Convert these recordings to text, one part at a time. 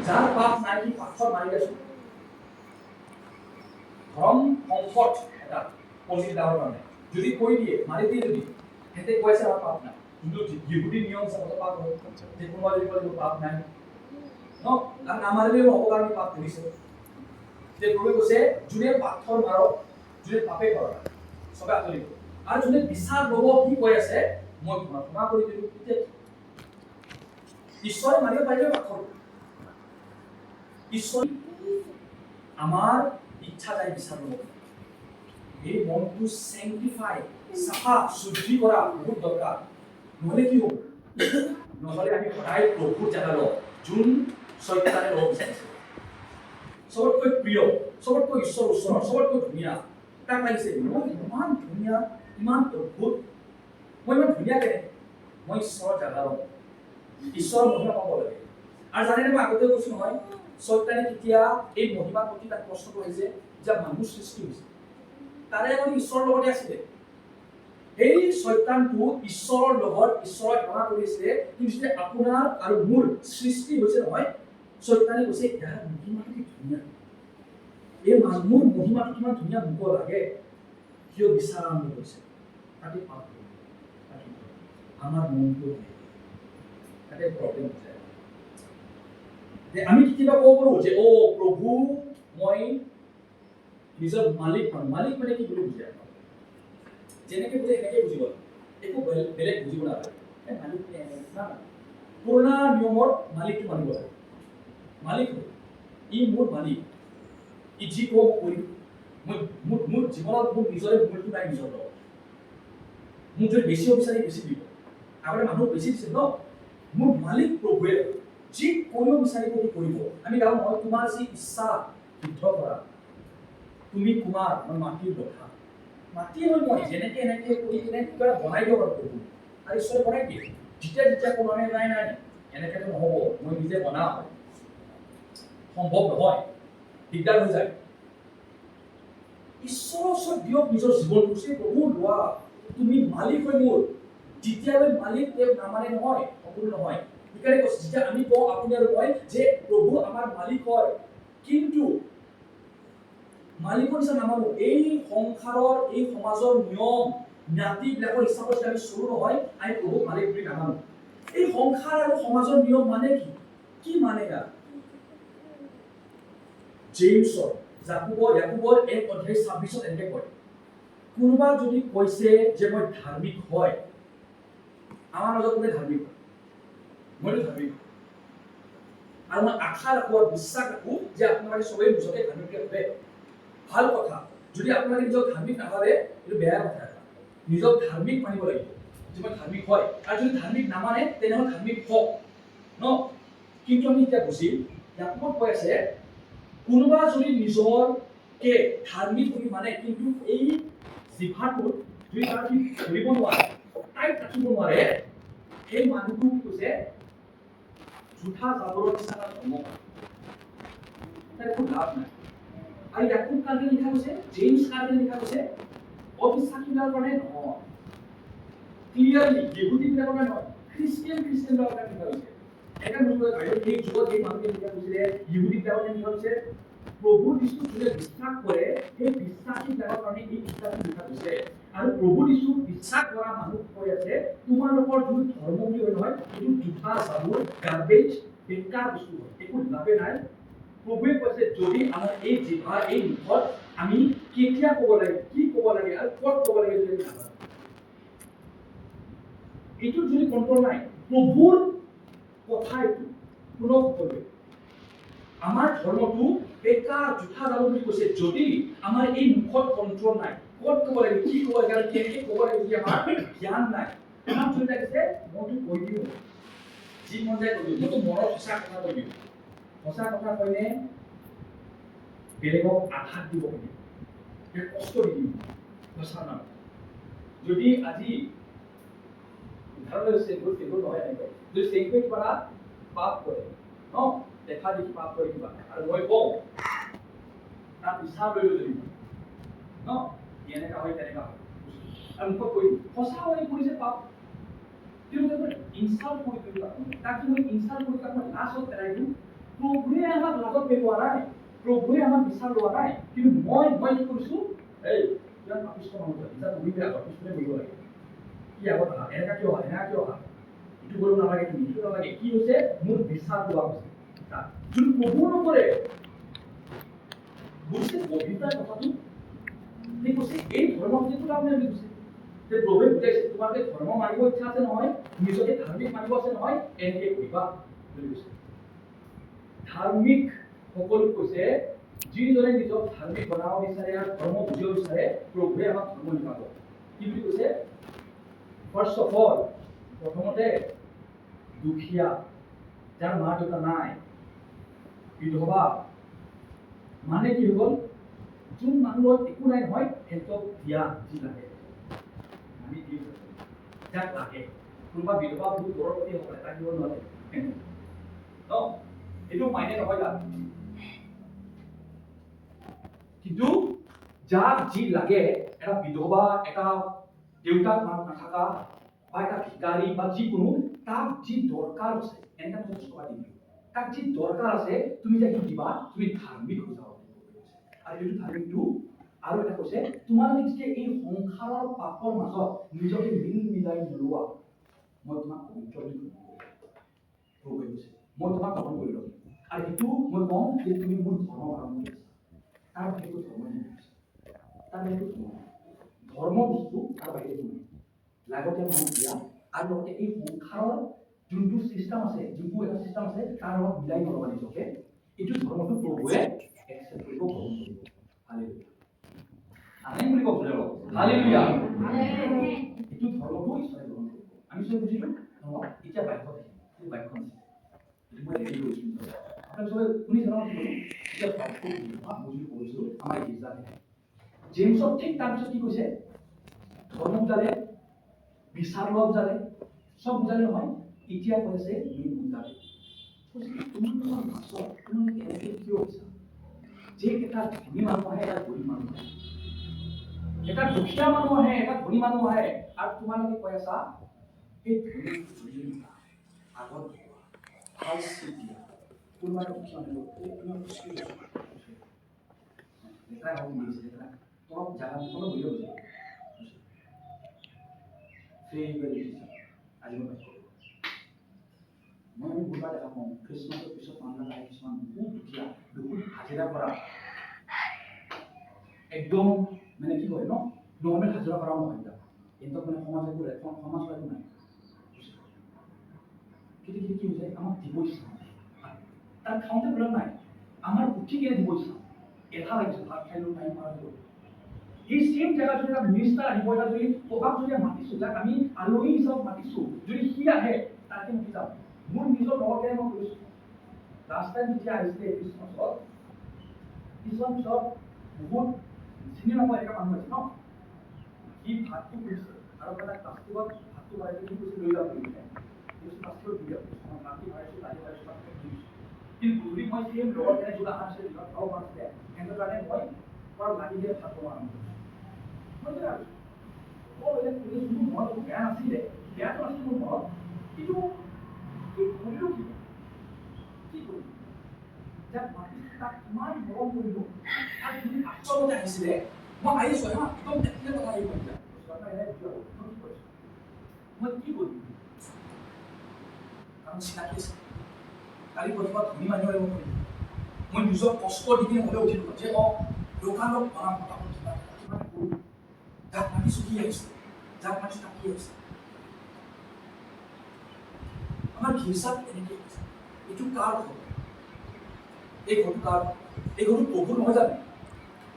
যাৰ পাপ নাই সি পাথৰ মাৰি গৈছে ধৰ্ম কমফৰ্ট এটা পজিটিভ দাবৰ কাৰণে যদি কৈ দিয়ে মাৰি দিয়ে যদি হেতে কৈছে আমাৰ পাপ নাই কিন্তু ইহুদি নিয়ম হিচাপে পাপ হয় যে কোনোবা যদি কয় পাপ নাই ন আৰু নামাৰিলেও হ'ব কাৰণে পাপ কৰিছে যে প্ৰভু কৈছে যোনে পাথৰ মাৰক যোনে পাপে কৰক সবে আঁতৰিব আৰু যোনে বিচাৰ ল'ব কি কৈ আছে মই ক্ষমা কৰি দিলোঁ ঈশ্বৰে মাৰিব পাৰিলে পাথৰ ঈশ্বৰ আমাৰ ইচ্ছা যায় বিচাৰ ল'ব এই মনটো চেংটিফাই চাফা শুদ্ধি কৰা বহুত দৰকাৰ নহ'লে কি হ'ব নহ'লে আমি সদায় প্ৰভুৰ জেগা লওঁ যোন শয়তানে ল'ব বিচাৰিছে সবতকৈ প্ৰিয় সবতকৈ ঈশ্বৰ ওচৰ সবতকৈ ধুনীয়া তাক লাগিছে মই ইমান ধুনীয়া ইমান অদ্ভুত মই ইমান ধুনীয়া কেনে মই ঈশ্বৰৰ জেগা লওঁ ঈশ্বৰৰ মহিমা পাব লাগে আৰু জানেনে মই আগতে কৈছো নহয় শয়তানে কেতিয়া এই মহিমাৰ প্ৰতি তাক প্ৰশ্ন কৰিছে যে মানুহ সৃষ্টি হৈছে তাৰে আগতে ঈশ্বৰৰ লগতে আছিলে এই শয়তানটো ঈশ্বৰৰ লগত ঈশ্বৰক সেৱা কৰিছে কিন্তু যে আপোনাৰ আৰু মোৰ সৃষ্টি হৈছে নহয় শয়তানে কৈছে ইয়াৰ মহিমাটো কি ধুনীয়া এই মানুহৰ মহিমাটো কিমান ধুনীয়া মুখ লাগে কিয় বিচাৰ আৰম্ভ কৰিছে তাতে পাপ আমাৰ মনটো তাতে প্ৰব্লেম হৈছে যে আমি কেতিয়াবা ক'ব পাৰোঁ যে অ প্ৰভু মই নিজৰ মালিক মানে কি বুলি বুজে যেনেকৈ বুজে এনেকৈ বুজিব একো বেলেগ বুজিব নালাগে মালিক না পুৰণা নিয়মৰ মালিকটো মানিব লাগে মালিক ই মোৰ মালিক ই যি কওঁ কৰিম মই মোৰ জীৱনত মোৰ নিজৰে মূলটো নাই নিজৰ লগত মোক যদি বেছিও বিচাৰি বেছি দিব আগতে মানুহ বেছি দিছিল ন মোৰ মালিক প্ৰভুৱে যি কৰিব বিচাৰিব সি কৰিব আমি গাঁও নহয় তোমাৰ যি ইচ্ছা সিদ্ধ কৰা তুমি কুমাৰ মই মাটিৰ কথা মাটি হয় মই যেনেকে এনেকে কৰি কিনে কিবা বনাই দিব পাৰোঁ প্ৰভু আৰু ঈশ্বৰে বনাই দিয়ে যেতিয়া কোনো নাই এনেকেতো নহ'ব মই নিজে বনাম সম্ভৱ নহয় দিগদাৰ হৈ যায় ঈশ্বৰৰ ওচৰত দিয়ক নিজৰ জীৱনটো যে প্ৰভু লোৱা তুমি মালিক হয় মোৰ যেতিয়ালৈ মালিক তেওঁ নামানে নহয় সকলো নহয় সেইকাৰণে কৈছে যেতিয়া আমি কওঁ আপুনি আৰু মই যে প্ৰভু আমাৰ মালিক হয় কিন্তু মালিকৰ নিচিনা নামানো এই সংসাৰৰ এই সমাজৰ নিয়ম নীতিবিলাকৰ হিচাপত যদি আমি চলো নহয় আমি প্ৰভু মালিক বুলি নামানো এই সংসাৰ আৰু সমাজৰ নিয়ম মানে কি মানে ইয়াৰ জেমছৰ যাকোবৰ 1:26 এনেকে কয় কোনোবা যদি কৈছে যে মই ধাৰ্মিক হয় আমাৰ মাজত কোনে ধাৰ্মিক হয় মইতো ধাৰ্মিক আৰু মই আশা ৰাখোঁ আৰু বিশ্বাস ৰাখোঁ যে আপোনালোকে সবেই নিজকে ধাৰ্মিক ভাবে ভাল কথা যদি আপোনালোকে নিজক ধাৰ্মিক নাভাবে এইটো বেয়া কথা নিজক ধাৰ্মিক মানিব লাগিব যে মই ধাৰ্মিক হয় আৰু যদি ধাৰ্মিক নামানে তেনেহ'লে ধাৰ্মিক হওক ন কিন্তু আমি এতিয়া বুজিম ইয়াত কৈ আছে কোনোবা যদি নিজকে ধাৰ্মিক বুলি মানে কিন্তু এই জিভাটোত যদি তাৰ ধৰিব নোৱাৰে টাইট ৰাখিব নোৱাৰে সেই মানুহটো কি কৈছে জোঠা জাবৰৰ নিচিনা ধৰ্ম তাৰ একো লাভ নাই আৰু ইয়াকো কাৰণে লিখা গৈছে জেমছ কাৰণে লিখা গৈছে অবিশ্বাসীবিলাকৰ কাৰণে নহয় ক্লিয়াৰলি ইহুদীবিলাকৰ কাৰণে নহয় খ্ৰীষ্টিয়ানবিলাকৰ কাৰণে লিখা গৈছে এটা বুজিব লাগে এই যুগত এই মানুহে লিখা গৈছিলে ইহুদীবিলাকৰ কাৰণে লিখা গৈছে প্ৰভু যীশুক যোনে বিশ্বাস কৰে সেই বিশ্বাসীবিলাকৰ কাৰণে এই কিতাপটো লিখা গৈছে আৰু প্ৰভু যীশুক বিশ্বাস কৰা মানুহ কৈ আছে তোমালোকৰ যোন ধৰ্ম বুলি হয় নহয় এইটো জোঠা জাবৰ গাৰ্বেজ বেকাৰ বস্তু হয় একো লাভে নাই প্ৰভুৱে কৈছে যদি আমাৰ এই জিভা এই মুখত আমি কেতিয়া ক'ব লাগে কি ক'ব লাগে আৰু ক'ত ক'ব লাগে যদি আমি নাজানো এইটো যদি কণ্ট্ৰল নাই প্ৰভুৰ কথা এইটো কোনো সকলোৱে আমাৰ ধৰ্মটো বেকাৰ জোঠা যাব বুলি কৈছে যদি আমাৰ এই মুখত কণ্ট্ৰল নাই ক'ত ক'ব লাগে কি ক'ব লাগে আৰু কেনেকৈ ক'ব লাগে যদি আমাৰ জ্ঞান নাই আমাক যদি লাগিছে মইতো কৈ দিওঁ যি মন যায় কৈ দিওঁ মইতো মনৰ সঁচা কথা কৈ দিওঁ সঁচা কথা কৈনে বেলেগক আঘাত দিব পাৰিম কষ্ট দি দিম সঁচা নাম যদি আজি উদাহৰণ চেগুৰ নহয় এনেকৈ যদি চেগুৱে কিবা পাপ কৰে ন দেখা দেখি পাপ কৰি কিবা আৰু মই কওঁ তাৰ বিচাৰ লৈ যদি ন এনেকা হয় তেনেকা হয় আৰু মুখত কৈ সঁচা হৈ কৰিছে পাপ কিন্তু ইনচাল্ট কৰি দিলোঁ তাক যদি মই ইনচাল্ট কৰি তাক মই লাষ্টত পেলাই দিওঁ প্ৰভুৱে আমাক লগত পেলোৱা নাই, প্ৰভুৱে আমাক বিচাৰ লোৱা নাই, কিন্তু মই কি কৰিছো, এই ইয়াৰ পাপিষ্ট মানুহ বিচাৰ তুমি আগত পিছতে কৰিব লাগে, কি আগত অহা এনেকা কিয় অহা ইটো কৰিব নালাগে, তুমি ইটো নালাগে, কি হৈছে মোৰ বিচাৰ লোৱা হৈছে। যোন প্ৰভু নকৰে বুঝছে গভীৰতাৰ কথাটো, ঠিক কৈছে এই ধৰ্ম যিটো তাৰমানে আমি কৈছে যে প্ৰভুৱে বুজাইছে তোমালোকে ধৰ্ম মানিব ইচ্ছা আছে নহয়, নিজকে ধাৰ্মিক মানিব আছে নহয়, এনেকে কৰিবা বুলি কৈছে। ধাৰ্মিক সকলো কৈছে যিজনে নিজক ধাৰ্মিক বনাব বিচাৰে আৰু ধৰ্ম বুজিব বিচাৰে, প্ৰভুৱে আমাক ধৰ্ম শিকাব। কি বুলি কৈছে? ফাৰ্ষ্ট অফ অল, প্ৰথমতে দুখীয়া, যাৰ মা দেউতা নাই, বিধৱা, মানে কি হ'ল যোন মানুহৰ একো নাই নহয় সিহঁতক দিয়া যি লাগে, আমি দিওঁ যাক লাগে। কোনোবা বিধৱা বহুত গৰ্ভৱতী হ'ব পাৰে, তাক দিব নোৱাৰে ন, এইটো মাইনে নহয় তাত। কিন্তু যাক যি লাগে, এটা বিধৱা, এটা দেউতাক মাক নাথাকা বা এটা ভিকাৰী বা যিকোনো, তাক যি দৰকাৰ আছে এনেকা বস্তু দিবি, তাক যি দৰকাৰ আছে তুমি যাকে দিবা, তুমি ধাৰ্মিক হৈ যাবা। আৰু এইটো ধাৰ্মিকটো আৰু এটা কৈছে তোমালোকে যেতিয়া এই সংসাৰৰ পাপৰ মাজত নিজকে মিলাই নোলোৱা, মই তোমাক পবিত্ৰ বুলি প্ৰভুৱে কৈছে, মই তোমাক গ্ৰহণ কৰি ল'ম। আৰু এইটো মই কম যে তুমি মোৰ ধৰ্ম পালন কৰি আছা, তাৰ বাহিৰে ধৰ্ম নহয়, তাৰ বাহিৰে ধৰ্ম বস্তু তাৰ বাহিৰে নহয়, লাগতীয়াল মানুহ দিয়া আৰু লগতে এই সংসাৰৰ যোনটো চিষ্টেম আছে, যোনটো এটা চিষ্টেম আছে তাৰ লগত মিলাই নল'বা নিজকে, এইটো ধৰ্মটো প্ৰভুৱে একচেপ্ট কৰিব, গ্ৰহণ কৰিব। হালেলুয়া, আমেন বুলি কওক ধৰ্ম, হালেলুয়া, এইটো ধৰ্মটো ঈশ্বৰে গ্ৰহণ কৰিব। আমি চবে বুজিলো নহয়, এতিয়া বাক্য দেখিম, এই বাক্যখন আছে, এইটো মই ৰেডি কৰিছোঁ, আপোনালোকে চবে শুনিছে নহয়, এতিয়া বাক্য বুজি কৈছোঁ আমাৰ গীৰ্জাত জেমছত ঠিক তাৰপিছত কি কৈছে, ধৰ্ম বুজালে, বিচাৰ লোৱা বুজালে, চব বুজালে নহয়, এতিয়া কৈছে মেইন বুজালে, তোমালোকৰ মাছত তোমালোকে এনেকে কিয় কৈছা যে এটা ধনী মানুহ আহে, এটা গৰীব মানুহ আহে, এটা দুখীয়া মানুহ আহে, এটা ধনী মানুহ আহে, আৰু তোমালোকে কৈ আছা এই ধনী আগত ভাল চিট দিয়া, কোনোবা দুখীয়া মানুহ লেখাই হওক নিছে তলপ জাগা তলপ বহি যাব আজি মই আমি বুঢ়া দেখা পাওঁ, খ্ৰীষ্টমাছৰ পিছত মানুহ আহে, কিছুমান বহুত দুখীয়া, বহুত হাজিৰা কৰা, একদম মানে কি কয় ন, নৰ্মেল হাজিৰা কৰা নহয়, কিন্তু মানে সমাজ একো সমাজ একো নাই, কিন্তু কি হৈ যায়, আমাক দিব ইচ্ছা তাৰ খাওঁতে প্ৰব্লেম নাই, আমাৰ উঠি কিনে দিব ইচ্ছা, এটা লাগিছে ভাত খাই লৈ টাইম পাৰ হৈ, এই সেম জেগা যদি এটা মিনিষ্টাৰ আহিব, এটা যদি প্ৰভাৱ যদি মাতিছো, যাক আমি আলহী হিচাপত মাতিছো, যদি সি আহে তাকে মাতি যাম। মোৰ নিজৰ লগতে মই কৈছো, লাষ্ট টাইম যেতিয়া আহিছিলে খ্ৰীষ্টমাছত, কিছুমান পিছত বহুত চিনি নাপায় এটা মানুহ আছে ন, সি ভাতটো কৰিছে আৰু এটা প্লাষ্টিকত ভাতটো ভৰাই কি কৈছে লৈ যাব বুলি প্লাষ্টিকত দি দিয়ক, মাটি ভৰাইছো, দালি ভৰাইছো, প্লাষ্টিকত দি দিছো, কিন্তু যদি মই সেই লগতে যোগা আছিলে যোগা খাব পাৰিছিলে, সিহঁতৰ কাৰণে মই পূৰা লাগি দিয়ে ভাত বনোৱা আৰম্ভ কৰিছোঁ। মই যে মোৰ মনত বেয়া নাছিলে, বেয়াটো নাছিলে মোৰ মনত, কিন্তু কি কৰিলো, কি কৰিলো, যাক মাতিছো তাক ইমান মৰম কৰিলো, আৰু তুমি আচলতে আহিছিলে, মই আহিছো হা, একদম দেখিলে কথা আহিব, মই কি কৰিম, কাৰণ চিনাকি আছে, কালি প্ৰতিবাদ ধনী মানুহ আহিব পাৰিম, মই নিজৰ কষ্ট দি কিনে হ'লে উঠিলো যে দোকানত বনাম পতাপত কিবা কৰোঁ, যাক মাতিছো কি আহিছে, যাক মাতিছো তাক কি আহিছে, আমাৰ গীৰ্জাত এনেকৈ হৈছে, এইটো কাৰ ঘৰ, এই ঘৰটো কাৰ, এই ঘৰটো প্ৰভুৰ নহয় জানো,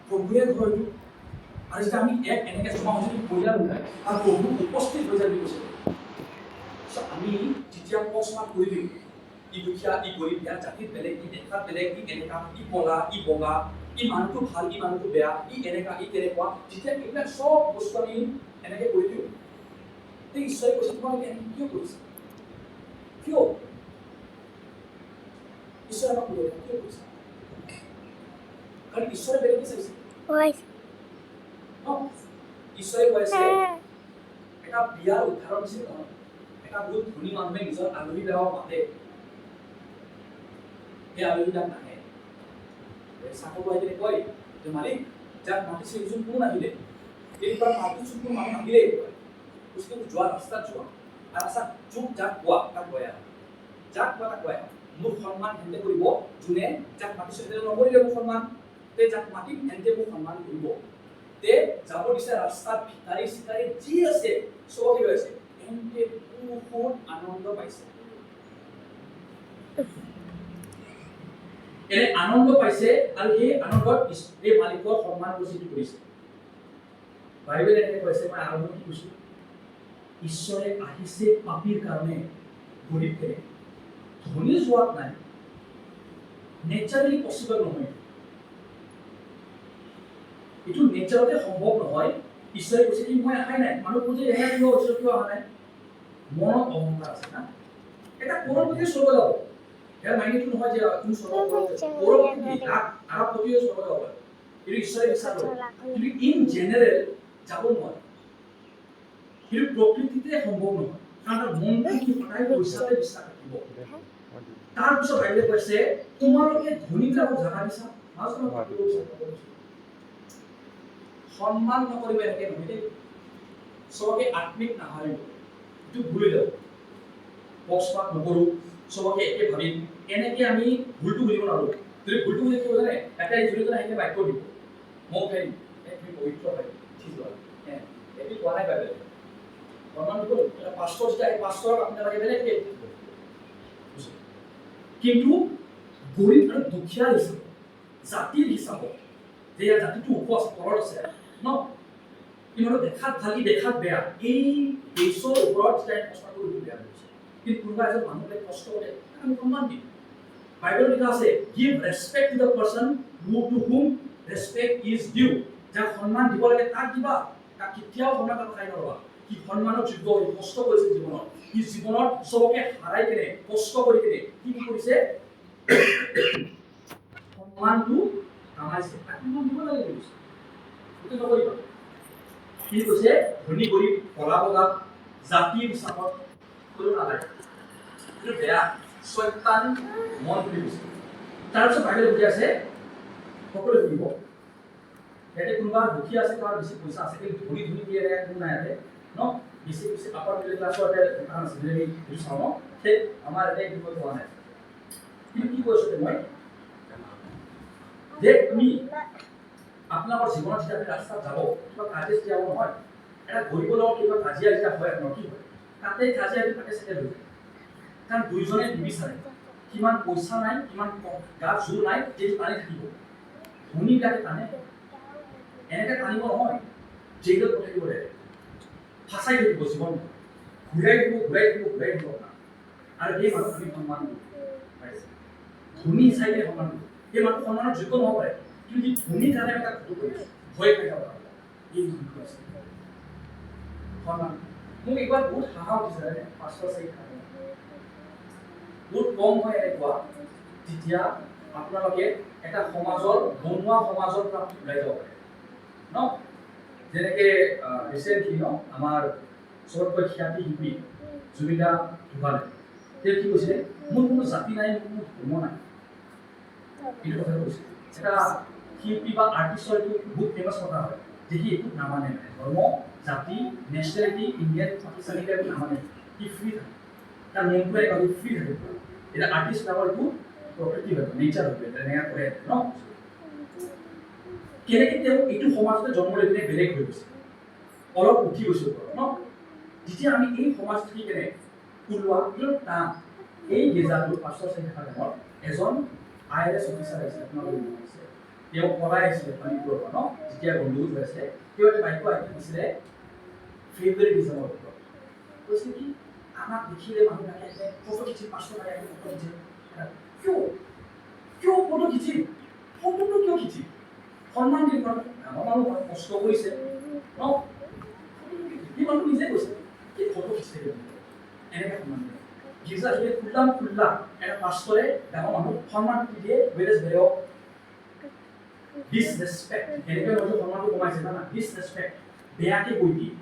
প্ৰভুৱে ঘৰ এইটো, আৰু যেতিয়া আমি এক এনেকৈ জমা হৈছোঁ পৰিয়াল হৈ যায় আৰু প্ৰভু উপস্থিত হৈ যায় বুলি কৈছে, আমি যেতিয়া প্ৰশ্ন কৰি দিওঁ, ই দুখীয়া, ই গৰীব, ইয়াৰ জাতিত বেলেগ, ই দেখাত বেলেগ, ই এনেকা, ই কলা, ই বগা, ই মানুহটো ভাল, ই মানুহটো বেয়া, ই এনেকা, ই তেনেকুৱা, যেতিয়া এইবিলাক চব বস্তু আমি এনেকে কৰি দিওঁ, এই ঈশ্বৰে কৈছে তোমালোকে এনেকে কিয় কৰিছা, কিয় ঈশ্বৰে আমাক কিয় কৰিছা, কাৰণ ঈশ্বৰে বেলেগ কি চাইছে, ঈশ্বৰে কৈছে এটা বিয়াৰ উদাহৰণ দিছে নহয়, এটা বহুত ধনী মানুহে নিজৰ আলহী বেয়াও মাতে, সেই আলহীবিলাক নাহে চাকৰি আহিলে কয় যে মালিক যাক মাতিছে এইজন কোন আহিলে এইবাৰ মাতিছোঁ কোন মানুহ আহিলেই কয় যোৱা ৰাস্তাত যোৱা ৰাস্তাত চুপ যাক কোৱা তাক গয়া যাক কোৱা তাক গয়া মোৰ সন্মান হেঁতে কৰিব যোনে যাক মাতিছে তেওঁ নকৰিলে মোৰ সন্মান তে যাক মাতিম হেঁতে মোৰ সন্মান কৰিব তে যাব দিছে ৰাস্তাত ভিকাৰী চিকাৰী যি আছে চবকে লৈ আছে হেঁতে বহুত আনন্দ পাইছে এনে আনন্দ পাইছে আৰু সেই আনন্দত এই মালিকৰ সন্মান উপস্থিতি কৰিছে বাইবেলে এনেকৈ কৈছে মই আৰম্ভ কি কৈছোঁ ঈশ্বৰে আহিছে পাপীৰ কাৰণে গৰীবকে ধনী যোৱাত নাই নেচাৰেলি পচিবল নহয় এইটো নেচাৰতে সম্ভৱ নহয় ঈশ্বৰে কৈছে কি মই আহাই নাই মানুহ বুজি এনে কিয় ঈশ্বৰ কিয় অহা নাই মনত অহংকাৰ আছে না এটা কৰোপতি স্বৰ্গ যাব ইয়াৰ মাইনেটো নহয় যে তুমি স্বৰ্গ কৰোপতি আৰব প্ৰতিও স্বৰ্গ যাব এইটো ঈশ্বৰে বিচাৰ কৰে কিন্তু ইন জেনেৰেল যাব নোৱাৰে কিন্তু প্ৰকৃতিতে সম্ভৱ নহয় কাৰণ তাৰ মনটো কি সদায় পইচাতে বিশ্বাস ৰাখিব তাৰপিছত বাইবেলে কৈছে তোমালোকে ধনীবিলাকক জানা দিছা সন্মান নকৰিব এনেকে নহয় দেই চবকে আত্মিক নাহাৰিব এইটো ভুলি যাব পক্ষপাত নকৰোঁ চবকে একে ভাবিম এনেকে আমি ভুলটো বুজিব নোৱাৰোঁ যদি ভুলটো বুজি কি জানে এটা জড়িত আহিলে বাক্য দিব মোক খাই তুমি পবিত্ৰ হয় ঠিক হয় এইটো কোৱা নাই বাইবেলে সন্মান দিব এটা পাষ্টৰ যেতিয়া এই পাষ্টৰক আপোনালোকে বেলেগকে কিন্তু গৰীব আৰু দুখীয়া হিচাপত জাতিৰ হিচাপত যে ইয়াৰ জাতিটো ওখ আছে তলত আছে ন কিন্তু দেখাত ভালি দেখাত বেয়া এই দেশৰ ওপৰত যেতিয়া কষ্ট কৰি বেয়া হৈছে কিন্তু কোনোবা এজন মানুহে কষ্ট কৰে আমি সন্মান দিম বাইবেল লিখা আছে give respect to the person to whom respect is due যাক সন্মান দিব লাগে তাক দিবা তাক কেতিয়াও সন্মান খাই নলবা কি সন্মানৰ যোগ্য হৈ কষ্ট কৰিছে জীৱনত কি জীৱনত চবকে হাৰাই কেনে কষ্ট কৰি কেনে কি কৰিছে সন্মানটো কামাইছে তাক সন্মান দিব লাগে কৈছে এইটো নকৰিবা কি কৈছে ধনী গৰীব কলা বগা জাতিৰ হিচাপত কৰিব নালাগে এইটো বেয়া শয়তান মন বুলি কৈছে তাৰপিছত বাইবেলে বুজি আছে সকলোৱে বুজিব ইয়াতে কোনোবা দুখীয়া আছে কাৰোবাৰ বেছি পইচা আছে কিন্তু ধনী ধনী দিয়ে কোনো নাই ইয়াতে ন বেছি বেছি আপাৰ মিডল ক্লাছৰ এটা দোকান আছে যদি আমি চাওঁ ন সেই আমাৰ ইয়াতে একো পোৱা নাই কিন্তু কি কৈছোঁ মই যে তুমি আপোনালোকৰ জীৱনত যেতিয়া আপুনি ৰাস্তাত যাব কিবা কাজে যেতিয়া নহয় এটা গৰিব লগত কিবা কাজিয়া যেতিয়া হয় আপোনাৰ কি হয় তাতে কাজিয়া তাতে চেটেল হৈ যায় কাৰণ দুইজনে নিবিচাৰে কিমান পইচা নাই কিমান গাত জোৰ নাই যে টানি থাকিব ধনীবিলাকে টানে এনেকৈ টানিব নহয় জেইলত পঠাই দিব লাগে ফাঁচাই থাকিব জীৱন ঘূৰাই দিব আৰু সেই মানুহ আমি সন্মান পাইছে ধনী হিচাপে সন্মান সেই মানুহ সন্মানৰ যোগ্য নহ'ব পাৰে কিন্তু ধনী কাৰণে আমি তাক ভুল কৰিছোঁ ভয় খাই যাব এই মানুহটো আছে সন্মান মোক একবাৰ বহুত সাহস দিছে পাঁচশ চাৰি বহুত কম হয় এনেকুৱা যেতিয়া আপোনালোকে এটা সমাজৰ বনোৱা সমাজৰ পৰা ওলাই যাব পাৰে ন যেনেকৈ ৰিচেণ্টলি ন আমাৰ চবতকৈ খ্যাতি শিল্পী জুবিনদা ঢুকালে তেওঁ কি কৈছিলে মোৰ কোনো জাতি নাই মোৰ কোনো ধৰ্ম নাই এইটো কথা কৈছে এটা শিল্পী বা আৰ্টিষ্টৰ এইটো বহুত ফেমাছ কথা হয় যে সি একো নামানে নাই ধৰ্ম জাতি নেশ্যনেলিটি ইণ্ডিয়ান পাকিস্তানীকে একো নামানে সি ফ্ৰী থাকে তাৰ মনটোৱে একদম ফ্ৰী থাকে এটা আৰ্টিষ্ট বিলাকৰ এইটো প্ৰকৃতি হয় নেচাৰ হয় তেনেকৈ কৰে ন কেনেকৈ তেওঁ এইটো সমাজতে জন্ম লৈ পিনে বেলেগ হৈ গৈছে অলপ উঠি গৈছে ন যেতিয়া আমি এই সমাজ থাকি কেনে ওলোৱা কিন্তু টান এই গেজাৰটো 504 টাইমত এজন IRS অফিচাৰ আহিছে আপোনালোকে আছে তেওঁ পলাই আহিছিলে পানীপুৰৰ পৰা ন যেতিয়া গণ্ডগোল হৈ আছে তেওঁ এটা বাক্য আহি দিছিলে ফেভাৰিটিজমৰ ওপৰত কৈছে কি আমাক দেখিলে মানুহবিলাকে আহিলে ফটো খিচি 500 টকা ফটো খিচি কিয় ফটো খিচি ফটোটো কিয় খিচি সন্মান দিব ডাঙৰ মানুহ কষ্ট কৰিছে ন সি মানুহ নিজে কৈছে কি ফটো খিচি এনেকৈ সন্মান দিয়ে গীৰ্জা আহিলে খোল্লা এটা পাষ্টৰে ডাঙৰ মানুহ সন্মান দিয়ে ৱেৰেজ বেলেগ ডিছৰেছপেক্ট এনেকৈ হয়তো সন্মানটো কমাইছে না ডিছৰেছপেক্ট বেয়াকৈ কৈ দিয়ে